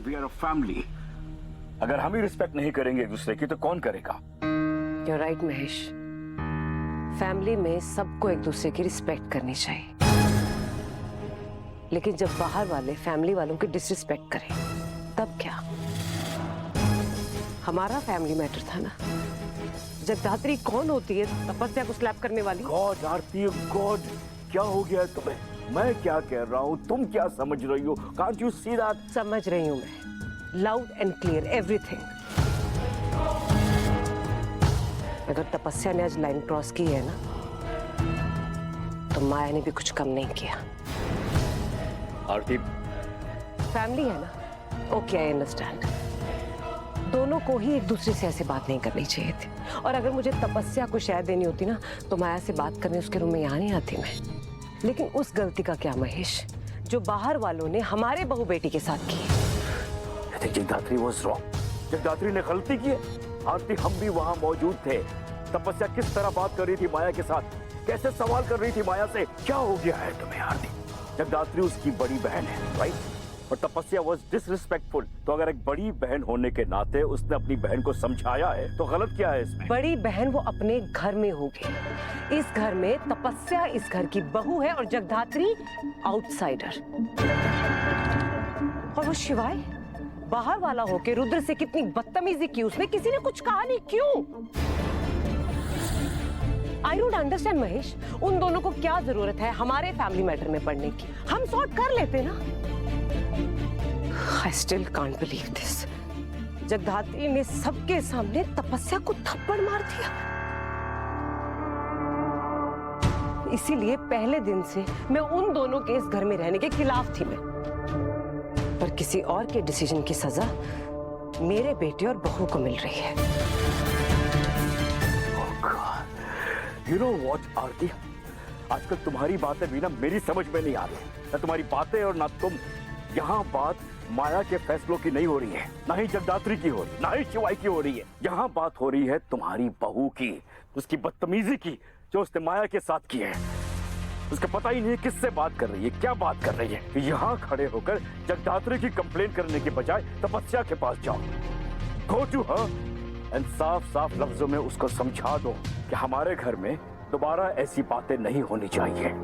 We are a family. अगर हम ही respect नहीं करेंगे एक दूसरे की तो कौन करेगा? You're right, Mahesh. फैमिली में सबको एक दूसरे की रिस्पेक्ट करनी चाहिए, लेकिन जब बाहर वाले फैमिली वालों की डिसरिस्पेक्ट करें तब क्या? हमारा फैमिली मैटर था ना। जगदात्री कौन होती है तपस्या को स्लैप करने वाली? गॉड आरती, गॉड, क्या हो गया है तुम्हें? मैं क्या कह रहा हूँ, तुम क्या समझ रही हो? Can't you see that? समझ रही हूं मैं, लाउड एंड क्लियर एवरीथिंग। अगर तपस्या ने आज लाइन क्रॉस की है ना, तो माया ने भी कुछ कम नहीं किया। आरती, फैमिली है ना, ओके आई अंडरस्टैंड। दोनों को ही एक दूसरे से ऐसे बात नहीं करनी चाहिए थी। और अगर मुझे तपस्या को शय देनी होती ना, तो माया से बात करने उसके रूम में यहाँ नहीं आती मैं। लेकिन उस गलती का क्या महेश, जो बाहर वालों ने हमारे बहू बेटी के साथ की? जगदात्री वाज रॉन्ग। जगदात्री ने गलती की है। आरती, हम भी वहां मौजूद थे। तपस्या किस तरह बात कर रही थी माया के साथ, कैसे सवाल कर रही थी माया से। क्या हो गया है तुम्हें आरती? जगदात्री उसकी बड़ी बहन है, राइट? और तपस्या वाज डिसरिस्पेक्टफुल। तो अगर एक बड़ी बहन होने के नाते उसने अपनी बहन को समझाया है तो गलत क्या है इसमें? बड़ी बहन वो अपने घर में होगी। इस घर में तपस्या इस घर की बहू है और जगदात्री आउटसाइडर। और वो शिवाय बाहर वाला होके रुद्र से कितनी बदतमीजी की उसने, किसी ने कुछ कहा नहीं, क्यों? आई डोंट अंडरस्टैंड महेश, उन दोनों को क्या जरूरत है हमारे फैमिली मैटर में पड़ने की? हम सॉर्ट कर लेते ना। I still can't believe this. जगदात्री ने सबके सामने तपस्या को थप्पड़ मार दिया। इसीलिए पहले दिन से मैं उन दोनों के इस घर में रहने के खिलाफ थी मैं। पर किसी और के डिसीजन की सजा मेरे बेटे और बहू को मिल रही है। You know what, आरती? आजकल तुम्हारी बातें भी ना मेरी समझ में नहीं आ रही। ना तुम्हारी बातें और ना तुम। यहाँ बात माया के फैसलों की नहीं हो रही है, ना ही जगदात्री की हो रही, ना ही शिवाई की हो रही है। यहाँ बात हो रही है तुम्हारी बहू की, उसकी बदतमीजी की जो उसने माया के साथ की है। उसका पता ही नहीं किससे बात कर रही है, क्या बात कर रही है। यहाँ खड़े होकर जगदात्री की कंप्लेन करने के बजाय तपस्या के पास जाओ। गो टू हर एंड साफ साफ लफ्जों में उसको समझा दो कि हमारे घर में दोबारा ऐसी बातें नहीं होनी चाहिए।